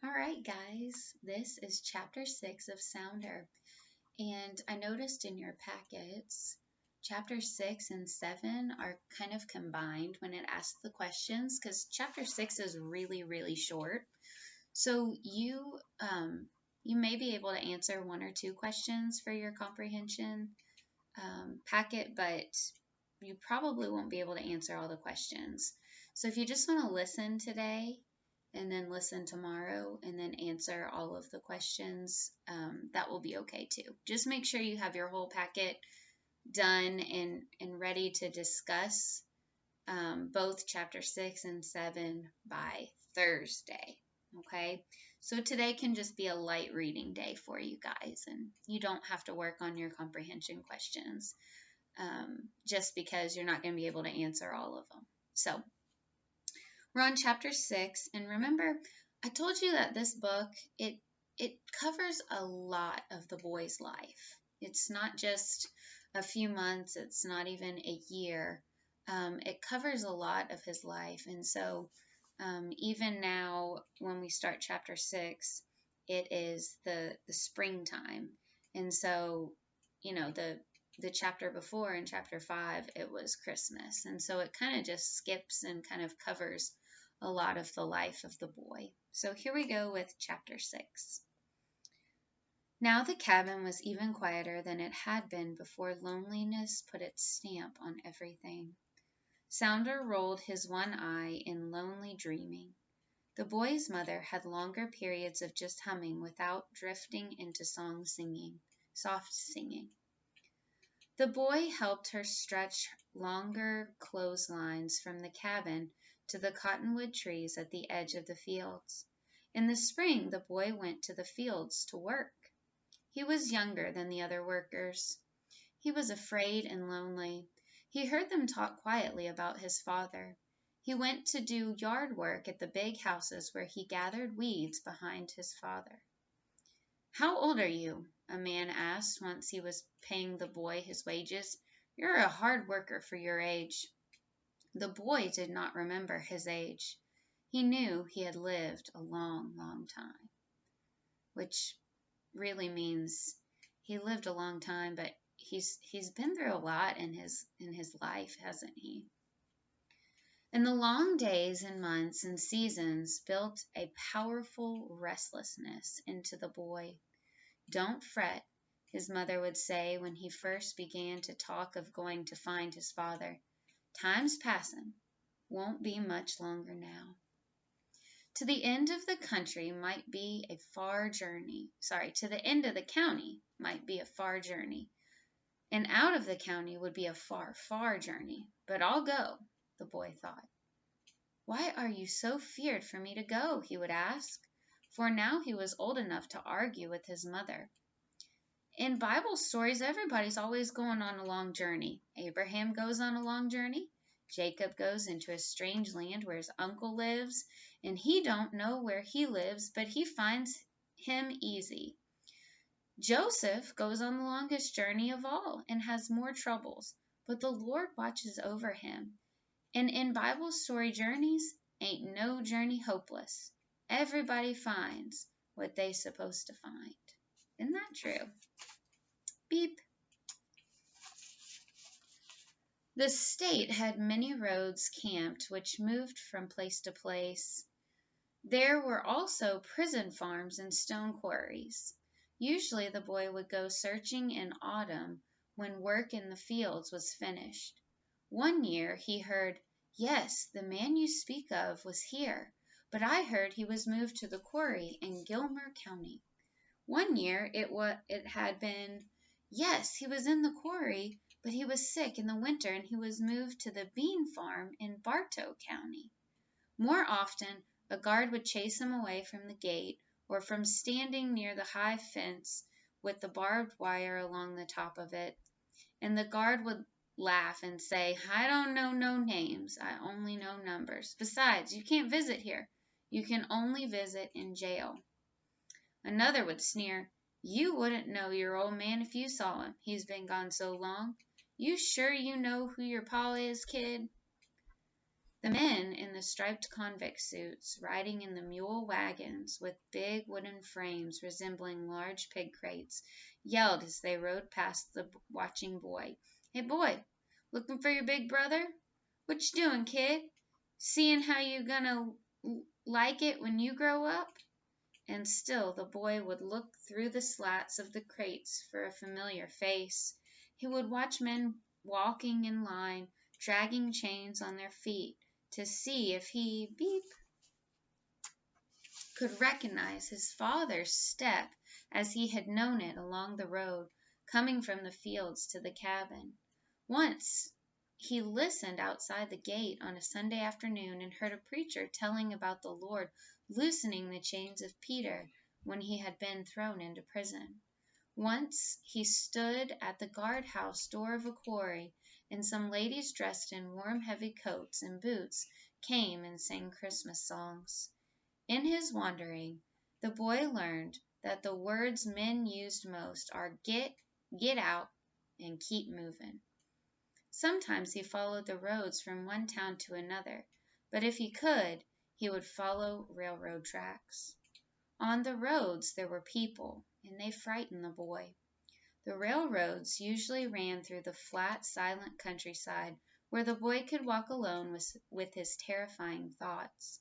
All right, guys, this is chapter 6 of Sounder. And I noticed in your packets, chapter 6 and 7 are kind of combined when it asks the questions because chapter 6 is really, really short. So you may be able to answer one or two questions for your comprehension packet, but you probably won't be able to answer all the questions. So if you just want to listen today and then listen tomorrow and then answer all of the questions, that will be okay too. Just make sure you have your whole packet done and ready to discuss both chapter 6 and 7 by Thursday. Okay, so today can just be a light reading day for you guys, and you don't have to work on your comprehension questions just because you're not going to be able to answer all of them. So we're on chapter 6, and remember, I told you that this book, it covers a lot of the boy's life. It's not just a few months, it's not even a year. It covers a lot of his life, and so even now, when we start chapter 6, it is the springtime, and so the chapter before in chapter 5 it was Christmas, and so it kind of just skips and kind of covers a lot of the life of the boy. So here we go with chapter 6. Now the cabin was even quieter than it had been before loneliness put its stamp on everything. Sounder rolled his one eye in lonely dreaming. The boy's mother had longer periods of just humming without drifting into soft singing. The boy helped her stretch longer clotheslines from the cabin to the cottonwood trees at the edge of the fields. In the spring, the boy went to the fields to work. He was younger than the other workers. He was afraid and lonely. He heard them talk quietly about his father. He went to do yard work at the big houses where he gathered weeds behind his father. "How old are you?" a man asked once he was paying the boy his wages. "You're a hard worker for your age." The boy did not remember his age. He knew he had lived a long, long time, which really means he lived a long time, but he's been through a lot in his life, hasn't he? And the long days and months and seasons built a powerful restlessness into the boy. "Don't fret," his mother would say when he first began to talk of going to find his father. "Time's passin'. Won't be much longer now." To the end of the country might be a far journey. To the end of the county might be a far journey. And out of the county would be a far, far journey. "But I'll go," the boy thought. "Why are you so feared for me to go?" he would ask, for now he was old enough to argue with his mother. In Bible stories, everybody's always going on a long journey. Abraham goes on a long journey. Jacob goes into a strange land where his uncle lives, and he don't know where he lives, but he finds him easy. Joseph goes on the longest journey of all and has more troubles, but the Lord watches over him. And in Bible story journeys, ain't no journey hopeless. Everybody finds what they supposed to find. Isn't that true? Beep. The state had many roads camped which moved from place to place. There were also prison farms and stone quarries. Usually the boy would go searching in autumn when work in the fields was finished. One year he heard, "Yes, the man you speak of was here, but I heard he was moved to the quarry in Gilmer County." One year it had been, "Yes, he was in the quarry, but he was sick in the winter and he was moved to the bean farm in Bartow County." More often, a guard would chase him away from the gate or from standing near the high fence with the barbed wire along the top of it, and the guard would laugh and say, "I don't know no names, I only know numbers. Besides, you can't visit here. You can only visit in jail." Another would sneer, "You wouldn't know your old man if you saw him. He's been gone so long. You sure you know who your pa is, kid?" The men in the striped convict suits, riding in the mule wagons with big wooden frames resembling large pig crates, yelled as they rode past the watching boy. "Hey, boy, looking for your big brother? What you doing, kid? Seeing how you gonna like it when you grow up?" And still the boy would look through the slats of the crates for a familiar face. He would watch men walking in line, dragging chains on their feet, to see if he, beep, could recognize his father's step as he had known it along the road, coming from the fields to the cabin. Once he listened outside the gate on a Sunday afternoon and heard a preacher telling about the Lord loosening the chains of Peter when he had been thrown into prison. Once he stood at the guardhouse door of a quarry, and some ladies dressed in warm, heavy coats and boots came and sang Christmas songs. In his wandering, the boy learned that the words men used most are get out, and keep moving. Sometimes he followed the roads from one town to another, but if he could, he would follow railroad tracks. On the roads there were people, and they frightened the boy. The railroads usually ran through the flat, silent countryside where the boy could walk alone with his terrifying thoughts.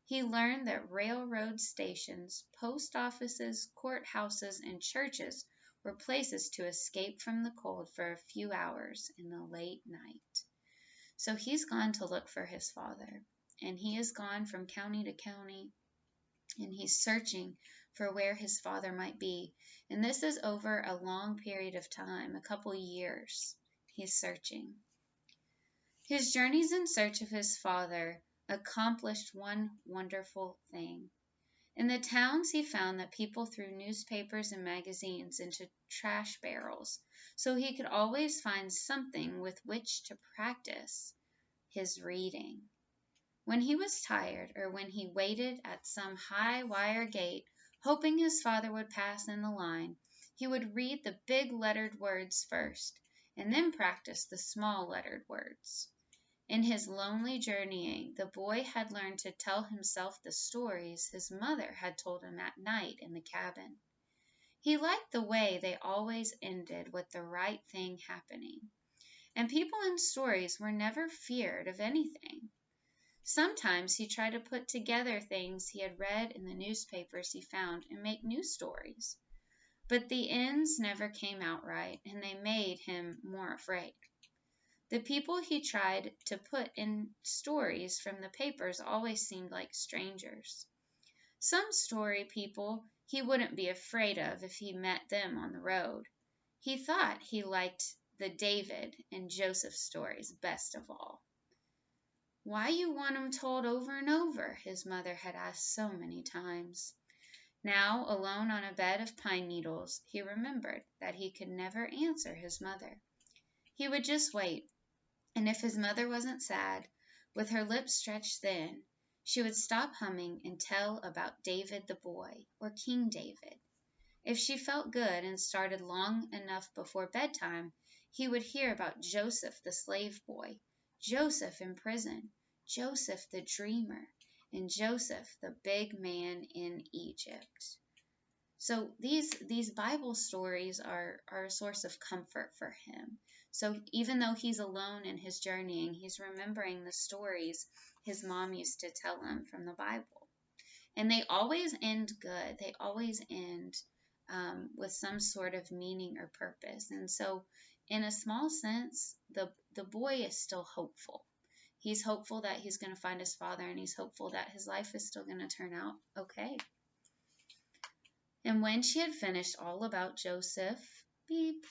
He learned that railroad stations, post offices, courthouses, and churches were places to escape from the cold for a few hours in the late night. So he's gone to look for his father, and he has gone from county to county, and he's searching for where his father might be. And this is over a long period of time, a couple years. He's searching. His journeys in search of his father accomplished one wonderful thing. In the towns, he found that people threw newspapers and magazines into trash barrels, so he could always find something with which to practice his reading. When he was tired, or when he waited at some high wire gate, hoping his father would pass in the line, he would read the big lettered words first, and then practice the small lettered words. In his lonely journeying, the boy had learned to tell himself the stories his mother had told him at night in the cabin. He liked the way they always ended with the right thing happening, and people in stories were never feared of anything. Sometimes he tried to put together things he had read in the newspapers he found and make new stories, but the ends never came out right, and they made him more afraid. The people he tried to put in stories from the papers always seemed like strangers. Some story people he wouldn't be afraid of if he met them on the road. He thought he liked the David and Joseph stories best of all. "Why you want 'em told over and over?" his mother had asked so many times. Now, alone on a bed of pine needles, he remembered that he could never answer his mother. He would just wait. And if his mother wasn't sad, with her lips stretched thin, she would stop humming and tell about David the boy, or King David. If she felt good and started long enough before bedtime, he would hear about Joseph the slave boy, Joseph in prison, Joseph the dreamer, and Joseph the big man in Egypt. So these Bible stories are a source of comfort for him. So even though he's alone in his journeying, he's remembering the stories his mom used to tell him from the Bible. And they always end good. They always end with some sort of meaning or purpose. And so in a small sense, the boy is still hopeful. He's hopeful that he's going to find his father, and he's hopeful that his life is still going to turn out okay. And when she had finished all about Joseph, beep,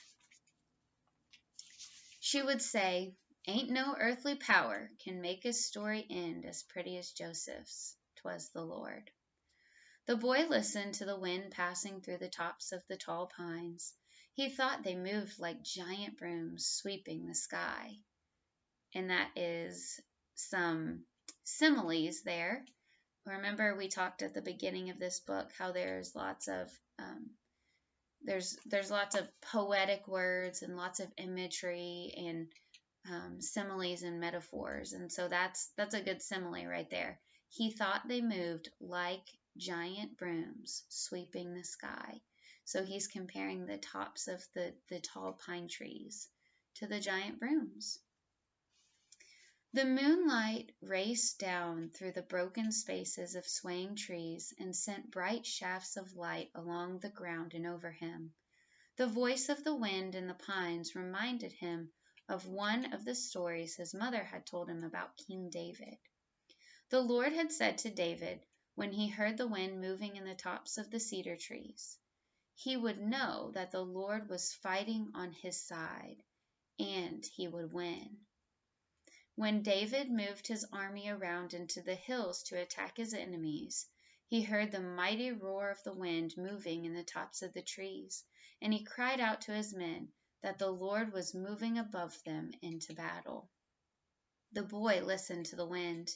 she would say, "Ain't no earthly power can make a story end as pretty as Joseph's. 'Twas the Lord." The boy listened to the wind passing through the tops of the tall pines. He thought they moved like giant brooms sweeping the sky. And that is some similes there. Remember, we talked at the beginning of this book how there's lots of there's lots of poetic words and lots of imagery and similes and metaphors. And so that's a good simile right there. He thought they moved like giant brooms sweeping the sky. So he's comparing the tops of the tall pine trees to the giant brooms. The moonlight raced down through the broken spaces of swaying trees and sent bright shafts of light along the ground and over him. The voice of the wind in the pines reminded him of one of the stories his mother had told him about King David. The Lord had said to David, when he heard the wind moving in the tops of the cedar trees, he would know that the Lord was fighting on his side, and he would win. When David moved his army around into the hills to attack his enemies, he heard the mighty roar of the wind moving in the tops of the trees, and he cried out to his men that the Lord was moving above them into battle. The boy listened to the wind.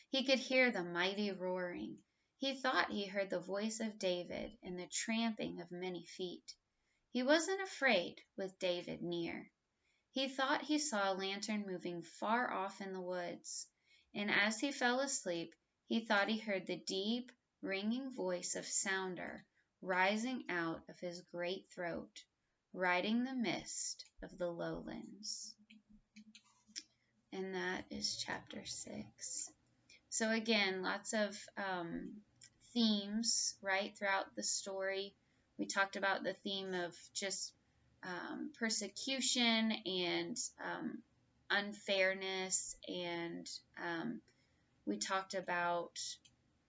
He could hear the mighty roaring. He thought he heard the voice of David and the tramping of many feet. He wasn't afraid with David near. He thought he saw a lantern moving far off in the woods, and as he fell asleep, he thought he heard the deep, ringing voice of Sounder rising out of his great throat, riding the mist of the lowlands. And that is chapter 6. So again, lots of themes, right, throughout the story. We talked about the theme of just persecution and unfairness, and we talked about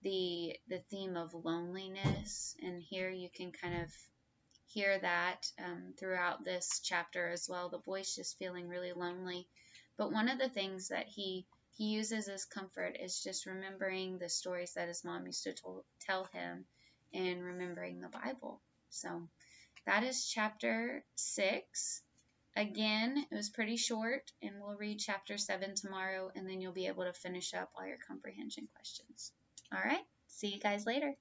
the theme of loneliness, and here you can kind of hear that throughout this chapter as well. The boy's just feeling really lonely, but one of the things that he uses as comfort is just remembering the stories that his mom used to tell him and remembering the Bible. So that is chapter 6. Again, it was pretty short, and we'll read chapter 7 tomorrow, and then you'll be able to finish up all your comprehension questions. All right, see you guys later.